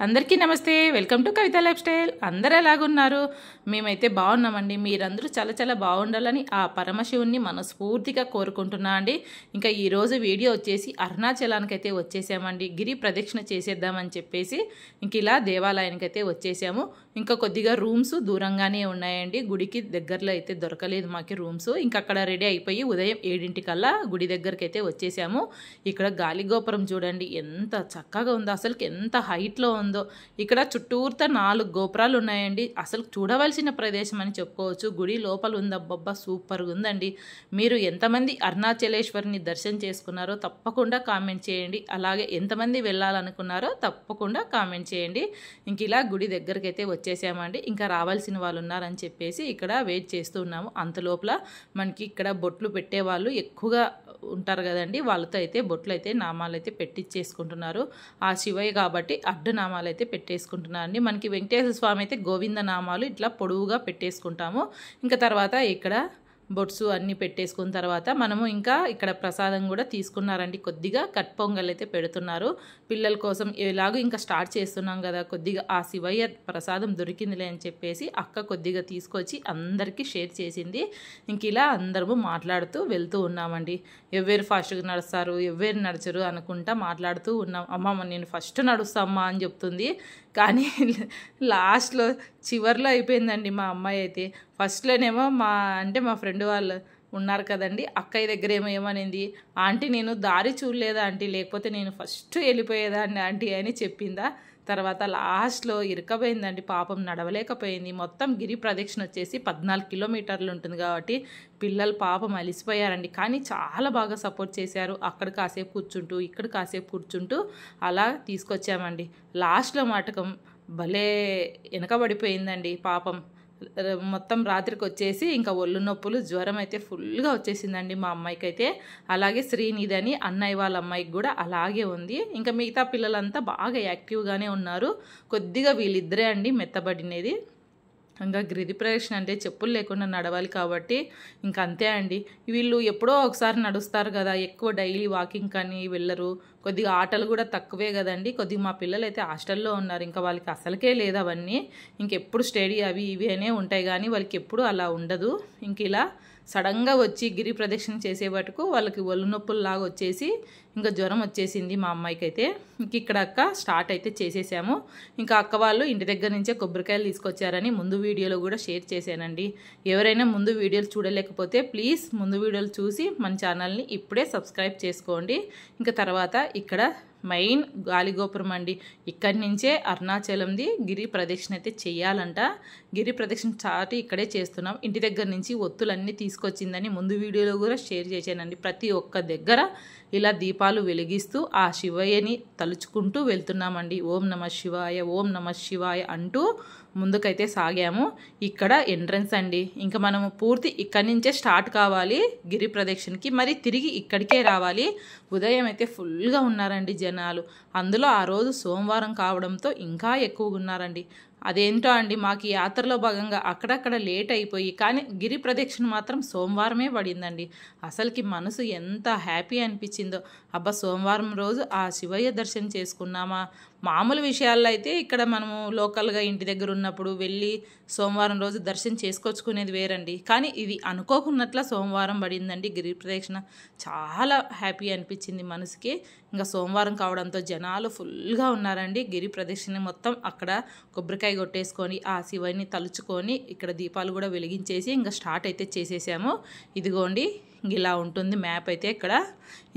అందరికీ నమస్తే, welcome to Kavitha life style. అందరూ ఎలాగున్నారు? మేమైతే బాగున్నామండి. మీరందరూ చాలా చాలా బాగుండాలని ఆ పరమశివుని మనస్ఫూర్తిగా కోరుకుంటున్నా అండి. ఇంకా ఈరోజు వీడియో వచ్చేసి అరుణాచలానికి అయితే వచ్చేసామండి. గిరి ప్రదక్షిణ చేసేద్దామని చెప్పేసి ఇంక ఇలా దేవాలయానికి అయితే వచ్చేసాము. ఇంకా కొద్దిగా రూమ్స్ దూరంగానే ఉన్నాయండి, గుడికి దగ్గరలో అయితే దొరకలేదు మాకు రూమ్స్. ఇంకా అక్కడ రెడీ అయిపోయి ఉదయం 7 గుడి దగ్గరికి అయితే వచ్చేసాము. ఇక్కడ గాలిగోపురం చూడండి ఎంత చక్కగా ఉందో, అసలు ఎంత హైట్లో ఉందో. ఇక్కడ చుట్టూర్త 4 గోపురాలు ఉన్నాయండి. అసలు చూడవలసిన ప్రదేశం అని చెప్పుకోవచ్చు. గుడి లోపల ఉందబ్బబ్బా, సూపర్గా ఉందండి. మీరు ఎంతమంది అరుణాచలేశ్వరిని దర్శనం చేసుకున్నారో తప్పకుండా కామెంట్ చేయండి. అలాగే ఎంతమంది వెళ్ళాలనుకున్నారో తప్పకుండా కామెంట్ చేయండి. ఇంక ఇలా గుడి దగ్గరికి అయితే వచ్చేసామండి. ఇంకా రావాల్సిన వాళ్ళు ఉన్నారని చెప్పేసి ఇక్కడ వెయిట్ చేస్తూ ఉన్నాము. అంతలోపల మనకి ఇక్కడ బొట్లు పెట్టేవాళ్ళు ఎక్కువగా ఉంటారు కదండి, వాళ్ళతో అయితే బొట్లు అయితే నామాలు అయితే పెట్టించేసుకుంటున్నారు. ఆ శివయ్య కాబట్టి అడ్డు నామాలు అయితే పెట్టేసుకుంటున్నారు అండి. మనకి వెంకటేశ్వర స్వామి అయితే గోవింద నామాలు ఇట్లా పొడవుగా పెట్టేసుకుంటాము. ఇంకా తర్వాత ఇక్కడ బొట్సు అన్నీ పెట్టేసుకున్న తర్వాత మనము ఇంకా ఇక్కడ ప్రసాదం కూడా తీసుకున్నారండి. కొద్దిగా కట్ పొంగల్ అయితే పెడుతున్నారు పిల్లల కోసం. ఎలాగో ఇంకా స్టార్ట్ చేస్తున్నాం కదా, కొద్దిగా ఆ శివయ్య ప్రసాదం దొరికిందిలే అని చెప్పేసి అక్క కొద్దిగా తీసుకొచ్చి అందరికీ షేర్ చేసింది. ఇంక ఇలా అందరము మాట్లాడుతూ వెళ్తూ ఉన్నామండి. ఎవరు ఫాస్ట్గా నడుస్తారు, ఎవరు నడచరు అనుకుంటా మాట్లాడుతూ ఉన్నాం. అమ్మ నేను ఫస్ట్ నడుస్తామ్మా అని చెప్తుంది, కానీ లాస్ట్లో చివర్లో అయిపోయిందండి మా అమ్మాయి అయితే. ఫస్ట్లోనేమో మా ఫ్రెండ్ వాళ్ళు ఉన్నారు కదండి, అక్కయ్య దగ్గర ఏమనింది, ఆంటీ నేను దారి చూడలేదా ఆంటీ, లేకపోతే నేను ఫస్ట్ వెళ్ళిపోయేదాన్ని ఆంటీ అని చెప్పిందా. తర్వాత లాస్ట్లో ఇరకపోయిందండి, పాపం నడవలేకపోయింది. మొత్తం గిరి ప్రదక్షిణ వచ్చేసి 14 కిలోమీటర్లు ఉంటుంది కాబట్టి పిల్లలు పాపం అలిసిపోయారండి. కానీ చాలా బాగా సపోర్ట్ చేశారు. అక్కడ కాసేపు కూర్చుంటూ ఇక్కడ కాసేపు కూర్చుంటూ అలా తీసుకొచ్చామండి. లాస్ట్లో మాటకం భలే వెనకబడిపోయిందండి పాపం. మొత్తం రాత్రికి వచ్చేసి ఇంకా ఒళ్ళు నొప్పులు జ్వరం అయితే ఫుల్గా వచ్చేసిందండి మా అమ్మాయికి అయితే. అలాగే శ్రీనిధి అని అన్నయ్య వాళ్ళ అమ్మాయికి కూడా అలాగే ఉంది. ఇంకా మిగతా పిల్లలంతా బాగా యాక్టివ్గానే ఉన్నారు. కొద్దిగా వీళ్ళిద్దరే అండి మెత్తబడినది. ఇంకా గిరి ప్రదక్షిణ అంటే చెప్పులు లేకుండా నడవాలి కాబట్టి ఇంకా అంతే అండి. వీళ్ళు ఎప్పుడో ఒకసారి నడుస్తారు కదా, ఎక్కువ డైలీ వాకింగ్ కానీ వెళ్ళరు. కొద్దిగా ఆటలు కూడా తక్కువే కదండి. కొద్దిగా మా పిల్లలు అయితే హాస్టల్లో ఉన్నారు, ఇంకా వాళ్ళకి అసలుకే లేదు అవన్నీ. ఇంకెప్పుడు స్టడీ అవి ఇవి అనే ఉంటాయి కానీ వాళ్ళకి ఎప్పుడు అలా ఉండదు. ఇంక ఇలా సడన్గా వచ్చి గిరి ప్రదక్షిణ చేసేవాటుకు వాళ్ళకి ఒళ్ళు నొప్పుల్లాగా వచ్చేసి ఇంకా జ్వరం వచ్చేసింది మా అమ్మాయికి అయితే. ఇంక ఇక్కడ అక్క స్టార్ట్ అయితే చేసేసాము. ఇంకా అక్క వాళ్ళు ఇంటి దగ్గర నుంచే కొబ్బరికాయలు తీసుకొచ్చారని ముందు వీడియోలో కూడా షేర్ చేశానండి. ఎవరైనా ముందు వీడియోలు చూడలేకపోతే ప్లీజ్ ముందు వీడియోలు చూసి మన ఛానల్ని ఇప్పుడే సబ్స్క్రైబ్ చేసుకోండి. ఇంకా తర్వాత ఇక్కడ మెయిన్ గాలిగోపురం అండి. ఇక్కడి నుంచే అరుణాచలంది గిరి ప్రదక్షిణ అయితే చెయ్యాలంట. గిరి ప్రదక్షిణ చాటి ఇక్కడే చేస్తున్నాం. ఇంటి దగ్గర నుంచి ఒత్తులన్నీ తీసుకొచ్చిందని ముందు వీడియోలో కూడా షేర్ చేశానండి. ప్రతి ఒక్క దగ్గర ఇలా దీపాలు వెలిగిస్తూ ఆ శివయ్యని తలుచుకుంటూ వెళ్తున్నామండి. ఓం నమ శివాయ, ఓం నమ శివాయ అంటూ ముందుకైతే సాగాము. ఇక్కడ ఎంట్రన్స్ అండి. ఇంకా మనము పూర్తి ఇక్కడి నుంచే స్టార్ట్ కావాలి గిరి ప్రదక్షిణకి, మరి తిరిగి ఇక్కడికే రావాలి. ఉదయం అయితే ఫుల్గా ఉన్నారండి జనాలు. అందులో ఆ రోజు సోమవారం కావడంతో ఇంకా ఎక్కువగా ఉన్నారండి. అదేంటో అండి, మాకు యాత్రలో భాగంగా అక్కడక్కడ లేట్ అయిపోయి కానీ గిరి ప్రదక్షిణ మాత్రం సోమవారమే పడిందండి. అసలుకి మనసు ఎంత హ్యాపీ అనిపించిందో. అబ్బా సోమవారం రోజు ఆ శివయ్య దర్శనం చేసుకున్నామా. మామూలు విషయాల్లో అయితే ఇక్కడ మనము లోకల్గా ఇంటి దగ్గర ఉన్నప్పుడు వెళ్ళి సోమవారం రోజు దర్శనం చేసుకొచ్చుకునేది వేరండి. కానీ ఇది అనుకోకున్నట్ల సోమవారం పడిందండి గిరి ప్రదక్షిణ. చాలా హ్యాపీ అనిపించింది మనసుకి. ఇంకా సోమవారం కావడంతో జనాలు ఫుల్గా ఉన్నారండి. గిరి ప్రదక్షిణ మొత్తం అక్కడ కొబ్బరికాయ కొట్టేసుకొని ఆ శివయ్యని తలుచుకొని ఇక్కడ దీపాలు కూడా వెలిగించేసి ఇంకా స్టార్ట్ అయితే చేసేసాము. ఇదిగోండి ఇలా ఉంటుంది మ్యాప్ అయితే ఇక్కడ.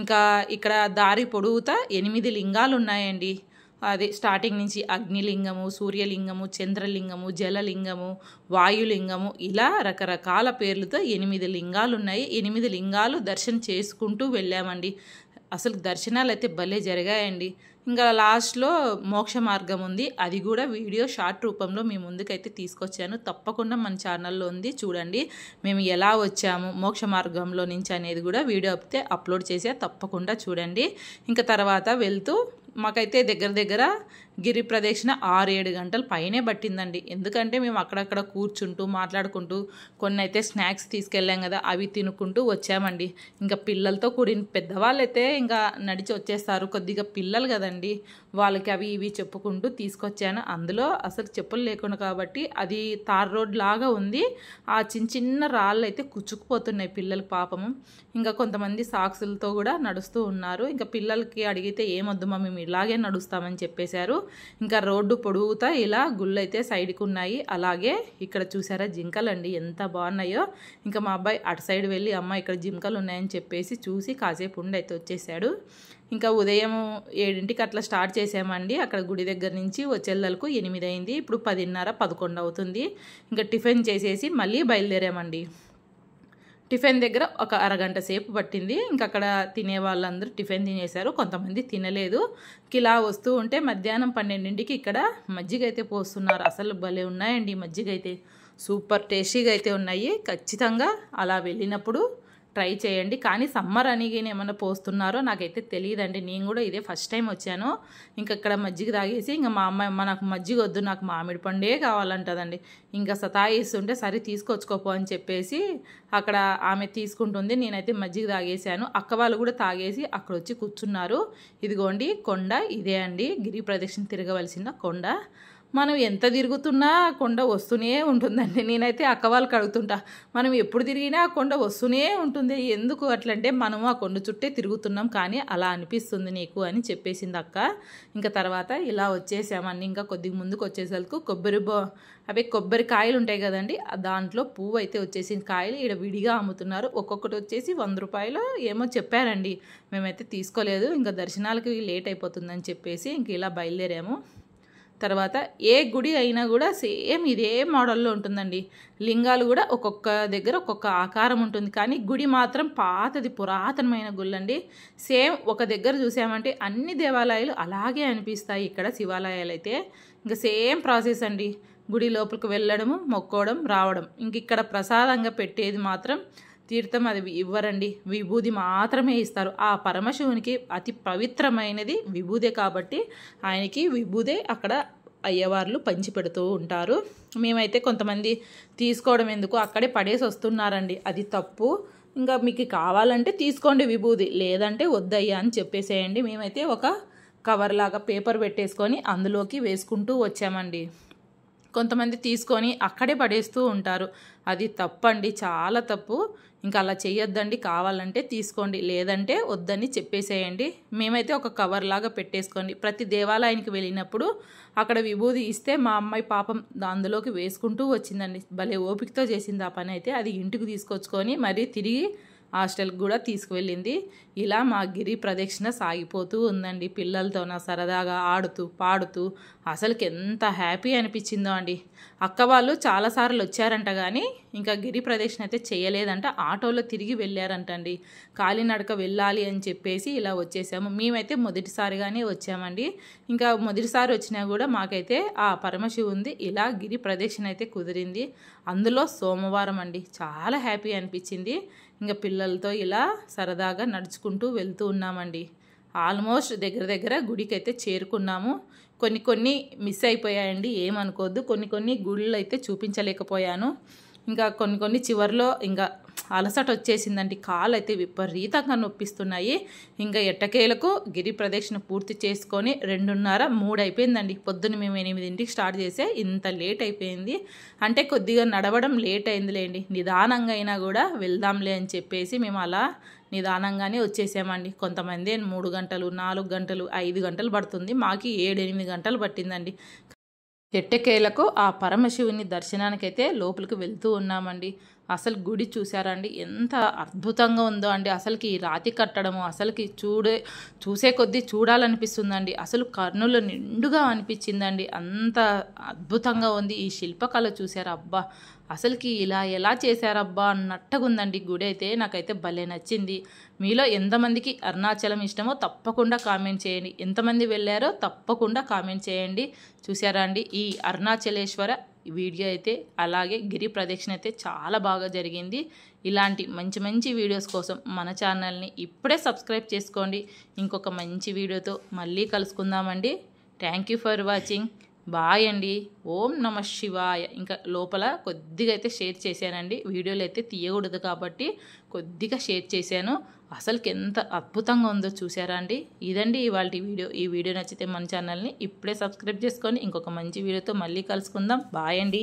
ఇంకా ఇక్కడ దారి పొడుగుతా 8 లింగాలు ఉన్నాయండి. అది స్టార్టింగ్ నుంచి అగ్నిలింగము, సూర్యలింగము, చంద్రలింగము, జలలింగము, వాయులింగము ఇలా రకరకాల పేర్లతో 8 లింగాలు ఉన్నాయి. 8 లింగాలు దర్శనం చేసుకుంటూ వెళ్ళామండి. అసలు దర్శనాలు అయితే భలే జరిగాయండి. ఇంకా లాస్ట్లో మోక్ష మార్గం ఉంది, అది కూడా వీడియో షార్ట్ రూపంలో మీ ముందుకైతే తీసుకొచ్చాను. తప్పకుండా మన ఛానల్లో ఉంది, చూడండి. మేము ఎలా వచ్చాము మోక్ష మార్గంలో నుంచి అనేది కూడా వీడియో అయితే అప్లోడ్ చేసా, తప్పకుండా చూడండి. ఇంకా తర్వాత వెళ్తూ మాకైతే దగ్గర గిరి ప్రదక్షిణ 6-7 గంటల పైనే పట్టిందండి. ఎందుకంటే మేము అక్కడక్కడ కూర్చుంటూ మాట్లాడుకుంటూ కొన్ని అయితే స్నాక్స్ తీసుకెళ్ళాం కదా, అవి తినుకుంటూ వచ్చామండి. ఇంకా పిల్లలతో కూడిన పెద్దవాళ్ళు అయితే ఇంకా నడిచి వచ్చేస్తారు, కొద్దిగా పిల్లలు కదండి, వాళ్ళకి అవి ఇవి చెప్పుకుంటూ తీసుకొచ్చాను. అందులో అసలు చెప్పులు లేకుండా కాబట్టి అది తార్ రోడ్ లాగా ఉంది, ఆ చిన్న రాళ్ళు అయితే కుచ్చుకుపోతున్నాయి పిల్లలకి పాపము. ఇంకా కొంతమంది సాక్సులతో కూడా నడుస్తూ ఉన్నారు. ఇంకా పిల్లలకి అడిగితే ఏమొద్దు మా, మేము ఇలాగే నడుస్తామని చెప్పేశారు. ఇంకా రోడ్డు పొడుగుతా ఇలా గుళ్ళు అయితే సైడ్కి ఉన్నాయి. అలాగే ఇక్కడ చూసారా జింకలండి ఎంత బాగున్నాయో. ఇంకా మా అబ్బాయి అటు సైడ్ వెళ్ళి అమ్మ ఇక్కడ జింకలు ఉన్నాయని చెప్పేసి చూసి కాసేపు ఉండి అయితే వచ్చేసాడు. ఇంకా ఉదయం 7ంటికి అట్లా స్టార్ట్ చేసామండి. అక్కడ గుడి దగ్గర నుంచి వచ్చేళ్ళకు 8 అయింది. ఇప్పుడు 10:30-11 అవుతుంది. ఇంకా టిఫిన్ చేసేసి మళ్ళీ బయలుదేరామండి. టిఫిన్ దగ్గర ఒక అరగంట సేపు పట్టింది. ఇంకా అక్కడ తినే వాళ్ళందరూ టిఫిన్ తినేశారు, కొంతమంది తినలేదు. ఇలా వస్తూ ఉంటే మధ్యాహ్నం 12ంటికి ఇక్కడ మజ్జిగ అయితే పోస్తున్నారు. అసలు భలే ఉన్నాయండి మజ్జిగ అయితే, సూపర్ టేస్టీగా అయితే ఉన్నాయి. ఖచ్చితంగా అలా వెళ్ళినప్పుడు ట్రై చేయండి. కానీ సమ్మర్ అని ఏమన్నా పోస్తున్నారో నాకైతే తెలియదండి, నేను కూడా ఇదే ఫస్ట్ టైం వచ్చాను. ఇంకా ఇక్కడ మజ్జిగ తాగేసి ఇంకా మా అమ్మ నాకు మజ్జిగ వద్దు, నాకు మామిడి పండే కావాలంటదండి. ఇంకా సతాయిస్తుంటే సరే తీసుకొచ్చుకోపో అని చెప్పేసి అక్కడ ఆమె తీసుకుంటుంది, నేనైతే మజ్జిగ తాగేసాను. అక్క వాళ్ళు కూడా తాగేసి అక్కడ వచ్చి కూర్చున్నారు. ఇదిగోండి కొండ ఇదే అండి, గిరి ప్రదక్షిణ తిరగవలసిన కొండ. మనం ఎంత తిరుగుతున్నా కొండ వస్తూనే ఉంటుందండి. నేనైతే అక్క వాళ్ళకి అడుగుతుంటా, మనం ఎప్పుడు తిరిగినా ఆ కొండ వస్తూనే ఉంటుంది, ఎందుకు అట్లంటే మనము ఆ కొండ చుట్టే తిరుగుతున్నాం కానీ అలా అనిపిస్తుంది నీకు అని చెప్పేసింది అక్క. ఇంకా తర్వాత ఇలా వచ్చేసామని ఇంకా కొద్దిగా ముందుకు వచ్చేసరికి కొబ్బరికాయలు ఉంటాయి కదండి, దాంట్లో పువ్వు అయితే వచ్చేసింది. కాయలు ఇక్కడ విడిగా అమ్ముతున్నారు, ఒక్కొక్కటి వచ్చేసి 100 రూపాయలు ఏమో చెప్పారండి. మేమైతే తీసుకోలేదు, ఇంకా దర్శనాలకి లేట్ అయిపోతుందని చెప్పేసి ఇంక ఇలా బయలుదేరాము. తర్వాత ఏ గుడి అయినా కూడా సేమ్ ఇదే మోడల్లో ఉంటుందండి. లింగాలు కూడా ఒక్కొక్క దగ్గర ఒక్కొక్క ఆకారం ఉంటుంది, కానీ గుడి మాత్రం పాతది పురాతనమైన గుళ్ళండి. సేమ్ ఒక దగ్గర చూసామంటే అన్ని దేవాలయాలు అలాగే అనిపిస్తాయి. ఇక్కడ శివాలయాలు అయితే ఇంకా సేమ్ ప్రాసెస్ అండి. గుడి లోపలికి వెళ్ళడము, మొక్కోవడం, రావడం. ఇంక ఇక్కడ ప్రసాదంగా పెట్టేది మాత్రం తీర్థం అది ఇవ్వరండి, విభూది మాత్రమే ఇస్తారు. ఆ పరమశివునికి అతి పవిత్రమైనది విభూదే కాబట్టి ఆయనకి విభూదే అక్కడ అయ్యవార్లు పంచి పెడుతూ ఉంటారు. మేమైతే కొంతమంది తీసుకోవడం ఎందుకు అక్కడే పడేసి వస్తున్నారండి, అది తప్పు. ఇంకా మీకు కావాలంటే తీసుకోండి విభూది, లేదంటే వద్దయ్యా అని చెప్పేసేయండి. మేమైతే ఒక కవర్ లాగా పేపర్ పెట్టేసుకొని అందులోకి వేసుకుంటూ వచ్చామండి. కొంతమంది తీసుకొని అక్కడే పడేస్తూ ఉంటారు, అది తప్పండి, చాలా తప్పు. ఇంకా అలా చేయొద్దండి, కావాలంటే తీసుకోండి, లేదంటే వద్దని చెప్పేసేయండి. మేమైతే ఒక కవర్ లాగా పెట్టేసుకోండి. ప్రతి దేవాలయానికి వెళ్ళినప్పుడు అక్కడ విభూది ఇస్తే మా అమ్మాయి పాపం అందులోకి వేసుకుంటూ వచ్చిందండి, భలే ఓపికతో చేసింది ఆ పని అయితే. అది ఇంటికి తీసుకొచ్చుకొని మరీ తిరిగి హాస్టల్కి కూడా తీసుకువెళ్ళింది. ఇలా మా గిరి ప్రదక్షిణ సాగిపోతూ ఉందండి. పిల్లలతో నా సరదాగా ఆడుతూ పాడుతూ అసలుకి ఎంత హ్యాపీ అనిపించిందో అండి. అక్క వాళ్ళు చాలాసార్లు వచ్చారంట కానీ ఇంకా గిరి ప్రదక్షిణ అయితే చేయలేదంట, ఆటోలో తిరిగి వెళ్ళారంటండి. కాలినడక వెళ్ళాలి అని చెప్పేసి ఇలా వచ్చేసాము. మేమైతే మొదటిసారిగానే వచ్చామండి. ఇంకా మొదటిసారి వచ్చినా కూడా మాకైతే ఆ పరమశివుంది ఇలా గిరి ప్రదక్షిణ అయితే కుదిరింది. అందులో సోమవారం అండి, చాలా హ్యాపీ అనిపించింది. ఇంకా పిల్లలతో ఇలా సరదాగా నడుచుకుంటూ వెళ్తూ ఉన్నామండి. ఆల్మోస్ట్ దగ్గర గుడికి అయితే చేరుకున్నాము. కొన్ని మిస్ అయిపోయాయండి, ఏమనుకోవద్దు. కొన్ని గుళ్ళు అయితే చూపించలేకపోయాను. ఇంకా కొన్ని చివర్లో ఇంకా అలసట వచ్చేసిందండి, కాళ్ళు అయితే విపరీతంగా నొప్పిస్తున్నాయి. ఇంకా ఎట్టకేలకు గిరి ప్రదక్షిణ పూర్తి చేసుకొని 2:30-3 అయిపోయిందండి. పొద్దున్న మేము 8ంటికి స్టార్ట్ చేసే ఇంత లేట్ అయిపోయింది. అంటే కొద్దిగా నడవడం లేట్ అయిందిలేండి, నిదానంగా అయినా కూడా వెళ్దాంలే అని చెప్పేసి మేము అలా నిదానంగానే వచ్చేసామండి. కొంతమంది 3 గంటలు, 4 గంటలు, 5 గంటలు పడుతుంది, మాకు 7-8 గంటలు పట్టిందండి. ఎట్టకేలకు ఆ పరమశివుని దర్శనానికైతే లోపలికి వెళ్తూ ఉన్నామండి. అసలు గుడి చూసారా అండి, ఎంత అద్భుతంగా ఉందో అండి. అసలుకి ఈ రాతి కట్టడము అసలుకి చూసే కొద్దీ చూడాలనిపిస్తుందండి. అసలు కర్నూలు నిండుగా అనిపించిందండి, అంత అద్భుతంగా ఉంది. ఈ శిల్పకళ చూసారా, అబ్బా అసలుకి ఇలా ఎలా చేశారబ్బా అన్నట్టుగా ఉందండి గుడి అయితే. నాకైతే భలే నచ్చింది. మీలో ఎంతమందికి అరుణాచలం ఇష్టమో తప్పకుండా కామెంట్ చేయండి. ఎంతమంది వెళ్ళారో తప్పకుండా కామెంట్ చేయండి. చూసారా అండి, ఈ అరుణాచలేశ్వర వీడియో అయితే అలాగే గిరి ప్రదక్షిణ అయితే చాలా బాగా జరిగింది. ఇలాంటి మంచి మంచి వీడియోస్ కోసం మన ఛానల్ని ఇప్పుడే సబ్స్క్రైబ్ చేసుకోండి. ఇంకొక మంచి వీడియోతో మళ్ళీ కలుసుకుందామండి. Thank you for watching. Bye అండి. ఓం నమ శివాయ. ఇంకా లోపల కొద్దిగా అయితే షేర్ చేశానండి, వీడియోలు అయితే తీయకూడదు కాబట్టి కొద్దిగా షేర్ చేశాను. అసలుకి ఎంత అద్భుతంగా ఉందో చూసారా అండి. ఇదండి ఇవాళ వీడియో. ఈ వీడియో నచ్చితే మన ఛానల్ని ఇప్పుడే సబ్స్క్రైబ్ చేసుకొని ఇంకొక మంచి వీడియోతో మళ్ళీ కలుసుకుందాం. బాయ్ అండి.